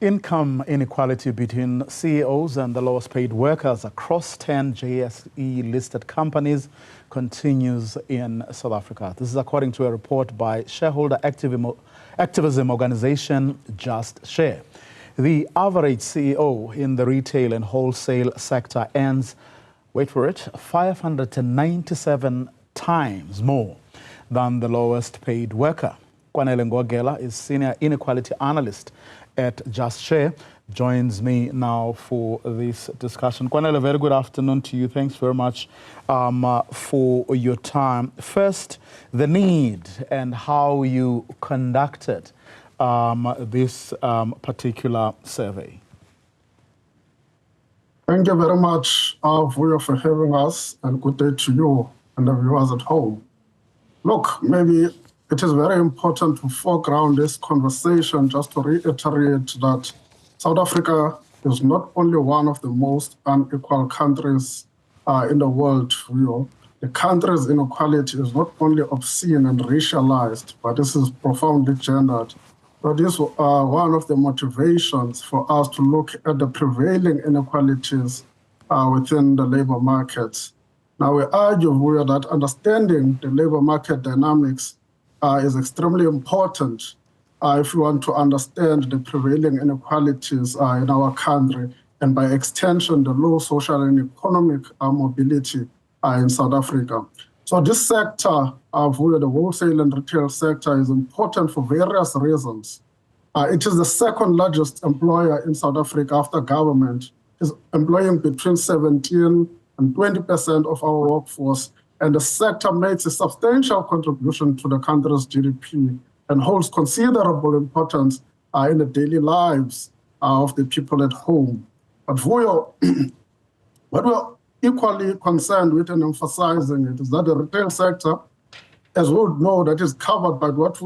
Income inequality between CEOs and the lowest paid workers across 10 JSE-listed companies continues in South Africa. This is according to a report by shareholder activism organization Just Share. The average CEO in the retail and wholesale sector earns, wait for it, 597 times more than the lowest paid worker. Kwanele Ngogela is senior inequality analyst at Just Share, joins me now for this discussion. Kwanele, very good afternoon to you. Thanks very much for your time. First, the need and how you conducted this particular survey. Thank you very much, Vuyo, for having us, and good day to you and the viewers at home. Look, maybe it is very important to foreground this conversation just to reiterate that South Africa is not only one of the most unequal countries in the world. The country's inequality is not only obscene and racialized, but this is profoundly gendered. So this is one of the motivations for us to look at the prevailing inequalities within the labor markets. Now, we argue that understanding the labor market dynamics is extremely important if we want to understand the prevailing inequalities in our country, and by extension, the low social and economic mobility in South Africa. So this sector of the wholesale and retail sector is important for various reasons. It is the second largest employer in South Africa after government, is employing between 17 and 20% of our workforce, and the sector makes a substantial contribution to the country's GDP and holds considerable importance in the daily lives of the people at home. But what we're equally concerned with and emphasizing it is that the retail sector, as we would know, that is covered by what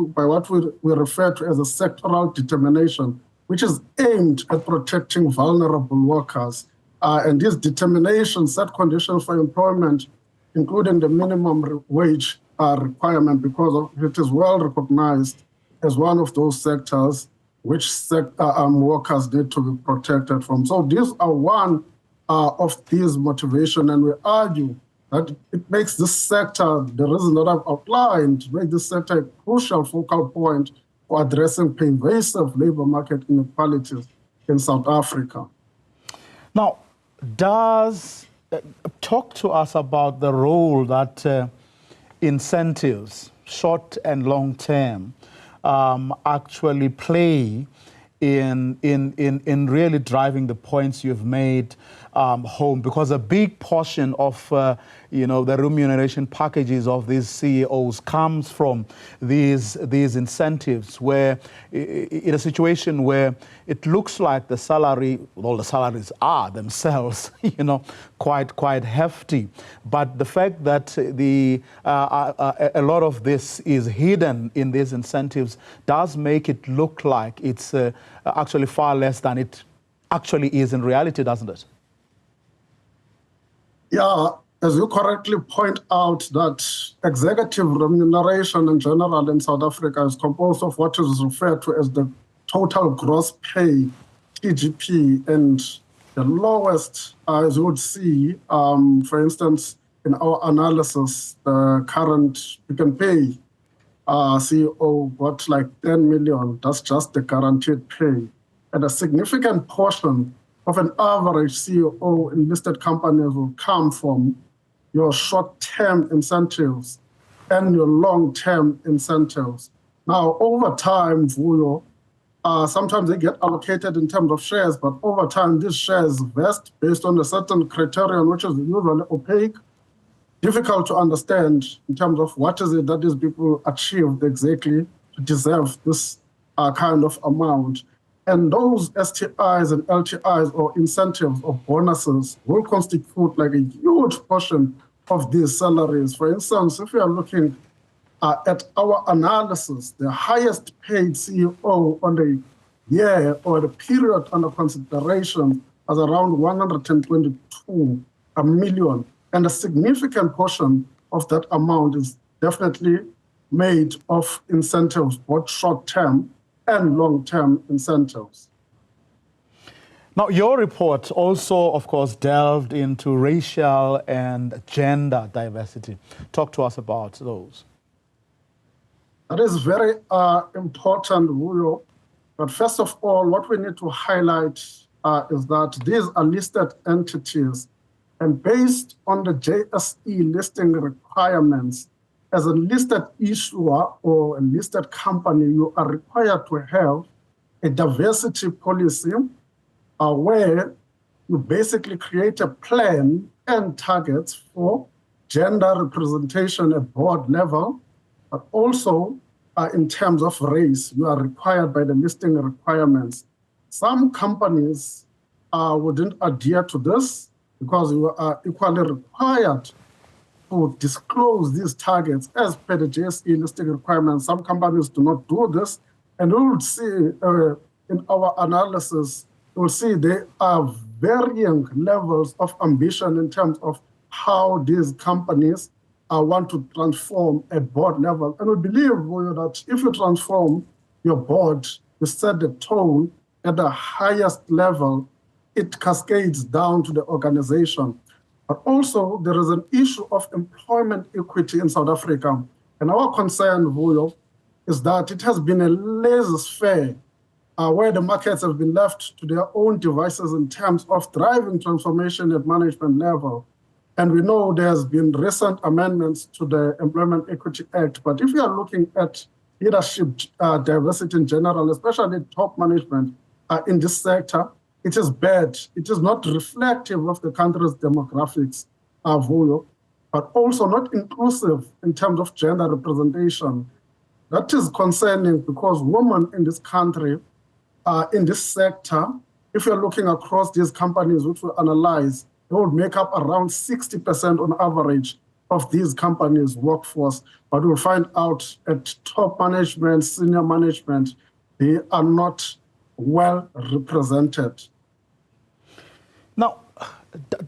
we refer to as a sectoral determination, which is aimed at protecting vulnerable workers. And this determination set conditions for employment, including the minimum wage requirement, because it is well recognized as one of those sectors which workers need to be protected from. So these are one of these motivations, and we argue that it makes this sector, the reason that I've outlined, make this sector a crucial focal point for addressing pervasive labor market inequalities in South Africa. Now, talk to us about the role that incentives, short and long term, actually play in really driving the points you've made home, because a big portion of the remuneration packages of these CEOs comes from these incentives, where in a situation where it looks like the salaries are themselves quite hefty, but the fact that a lot of this is hidden in these incentives does make it look like it's actually far less than it actually is in reality, doesn't it? Yeah, as you correctly point out, that executive remuneration in general in South Africa is composed of what is referred to as the total gross pay, TGP, and the lowest, as you would see, for instance, in our analysis, the current Pick n Pay CEO got like 10 million. That's just the guaranteed pay. And a significant portion of an average CEO in listed companies will come from your short-term incentives and your long-term incentives. Now, over time, Vuyo, sometimes they get allocated in terms of shares, but over time, these shares vest based on a certain criterion, which is usually opaque, difficult to understand in terms of what is it that these people achieved exactly to deserve this kind of amount. And those STIs and LTIs, or incentives or bonuses, will constitute like a huge portion of these salaries. For instance, if you are looking at our analysis, the highest paid CEO on the year or the period under consideration was around 122 million. And a significant portion of that amount is definitely made of incentives, both short-term and long-term incentives. Now, your report also, of course, delved into racial and gender diversity. Talk to us about those. That is very important, Vuyo. But first of all, what we need to highlight is that these are listed entities, and based on the JSE listing requirements, as a listed issuer or a listed company, you are required to have a diversity policy where you basically create a plan and targets for gender representation at board level, but also in terms of race, you are required by the listing requirements. Some companies wouldn't adhere to this because you are equally required to disclose these targets as per the JSE listing requirements. Some companies do not do this, and we will see in our analysis, we'll see there are varying levels of ambition in terms of how these companies want to transform at board level. And we believe that if you transform your board, you set the tone at the highest level, it cascades down to the organization. But also there is an issue of employment equity in South Africa. And our concern, Vuyo, is that it has been a laissez-faire where the markets have been left to their own devices in terms of driving transformation at management level. And we know there's been recent amendments to the Employment Equity Act. But if you are looking at leadership diversity in general, especially top management in this sector, it is bad. It is not reflective of the country's demographics, Vuyo, but also not inclusive in terms of gender representation. That is concerning because women in this country, in this sector, if you're looking across these companies which we analyze, they would make up around 60% on average of these companies' workforce. But we'll find out at top management, senior management, they are not well represented. Now,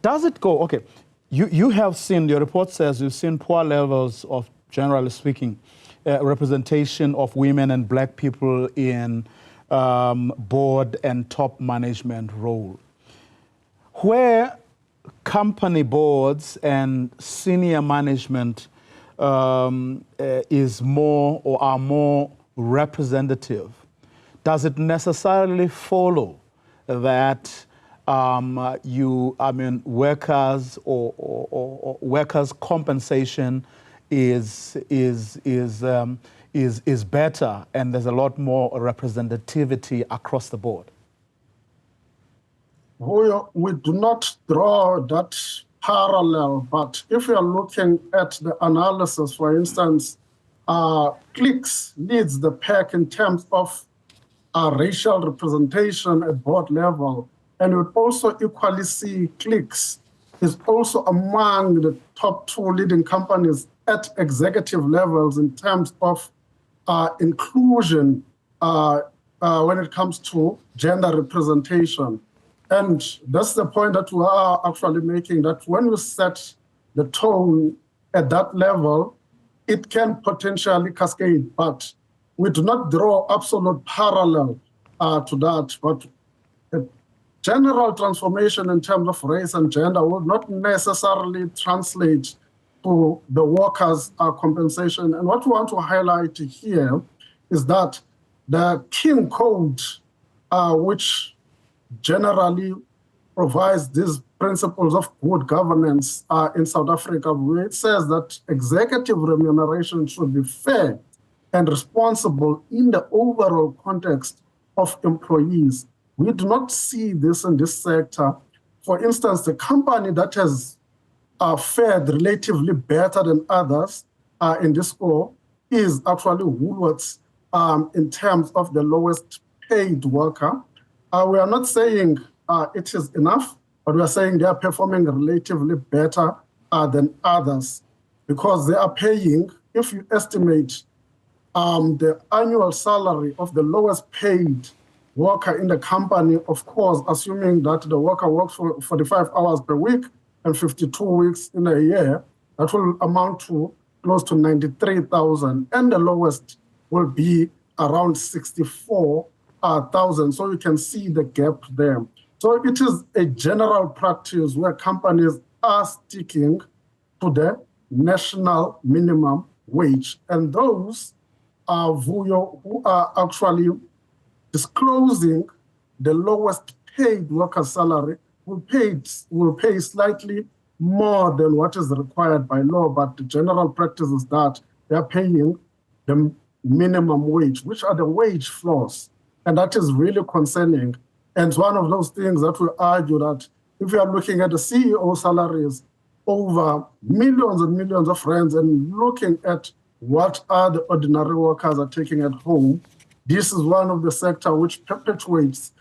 does it go, okay, you have seen, your report says you've seen poor levels of, generally speaking, representation of women and black people in board and top management role. Where company boards and senior management is more or are more representative, does it necessarily follow that workers or workers' compensation is better and there's a lot more representativity across the board? We do not draw that parallel, but if you are looking at the analysis, for instance, clicks leads the pack in terms of racial representation at board level, and you'd also equally see clicks is also among the top 2 leading companies at executive levels in terms of inclusion when it comes to gender representation. And that's the point that we are actually making, that when we set the tone at that level, it can potentially cascade, but we do not draw absolute parallel to that. But a general transformation in terms of race and gender would not necessarily translate to the workers' compensation. And what we want to highlight here is that the King Code, which generally provides these principles of good governance in South Africa, where it says that executive remuneration should be fair and responsible in the overall context of employees. We do not see this in this sector. For instance, the company that has fared relatively better than others in this score is actually Woolworths in terms of the lowest paid worker. We are not saying it is enough, but we are saying they are performing relatively better than others because they are paying, if you estimate the annual salary of the lowest paid worker in the company, of course, assuming that the worker works for 45 hours per week and 52 weeks in a year, that will amount to close to 93,000, and the lowest will be around 64,000. So you can see the gap there. So it is a general practice where companies are sticking to the national minimum wage, and those are who are actually disclosing the lowest paid worker salary will pay slightly more than what is required by law, but the general practice is that they're paying the minimum wage, which are the wage floors. And that is really concerning. And it's one of those things that we argue that if you are looking at the CEO salaries over millions and millions of rands and looking at what are the ordinary workers are taking at home, this is one of the sector which perpetuates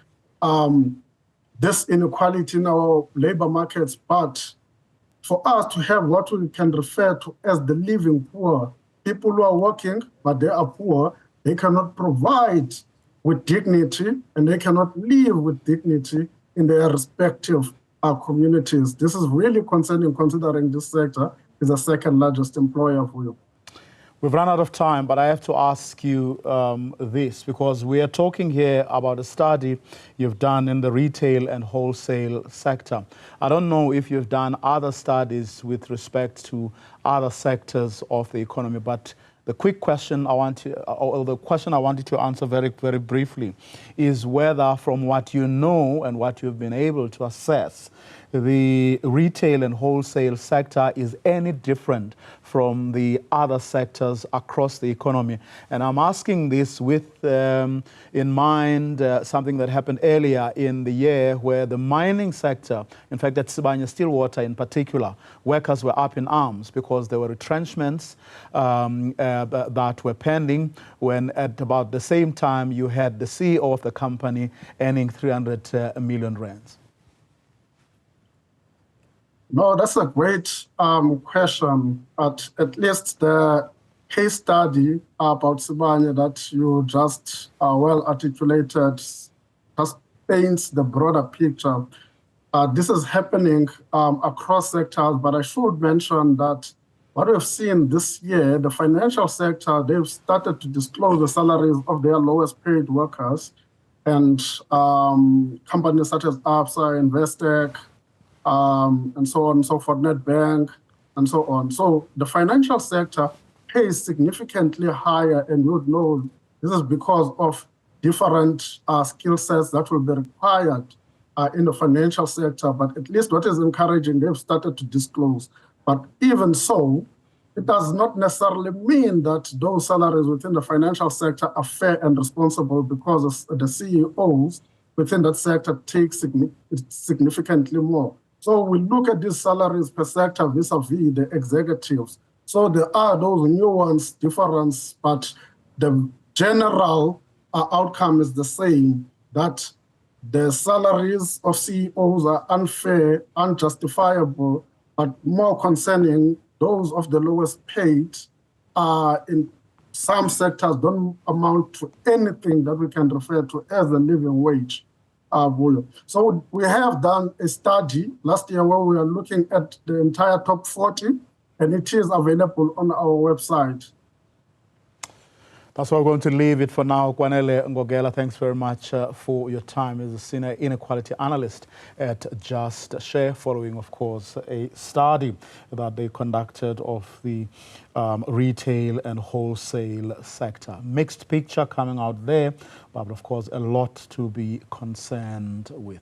this inequality in our labor markets. But for us to have what we can refer to as the living poor, people who are working, but they are poor, they cannot provide with dignity and they cannot live with dignity in their respective communities. This is really concerning, considering this sector is the second largest employer for you. We've run out of time, but I have to ask you this, because we are talking here about a study you've done in the retail and wholesale sector. I don't know if you've done other studies with respect to other sectors of the economy, but the quick question I want you, or the question I wanted to answer very, very briefly is whether, from what you know and what you've been able to assess, the retail and wholesale sector is any different from the other sectors across the economy. And I'm asking this with in mind something that happened earlier in the year where the mining sector, in fact at Sibanye Stillwater in particular, workers were up in arms because there were retrenchments that were pending, when at about the same time you had the CEO of the company earning 300 million rands. No, that's a great question, but at least the case study about Sibanye that you just well articulated just paints the broader picture. This is happening across sectors, but I should mention that what we've seen this year, the financial sector, they've started to disclose the salaries of their lowest paid workers, and companies such as Absa, Investec, and so on and so forth, Nedbank, and so on. So the financial sector pays significantly higher, and you would know this is because of different skill sets that will be required in the financial sector. But at least what is encouraging, they've started to disclose. But even so, it does not necessarily mean that those salaries within the financial sector are fair and responsible, because the CEOs within that sector take significantly more. So we look at these salaries per sector vis-a-vis the executives. So there are those nuanced differences, but the general outcome is the same, that the salaries of CEOs are unfair, unjustifiable, but more concerning, those of the lowest paid in some sectors don't amount to anything that we can refer to as a living wage. So we have done a study last year where we are looking at the entire top 40, and it is available on our website. That's why we're going to leave it for now. Kwanele Ngogela, thanks very much for your time as a senior inequality analyst at Just Share, following, of course, a study that they conducted of the retail and wholesale sector. Mixed picture coming out there, but of course, a lot to be concerned with.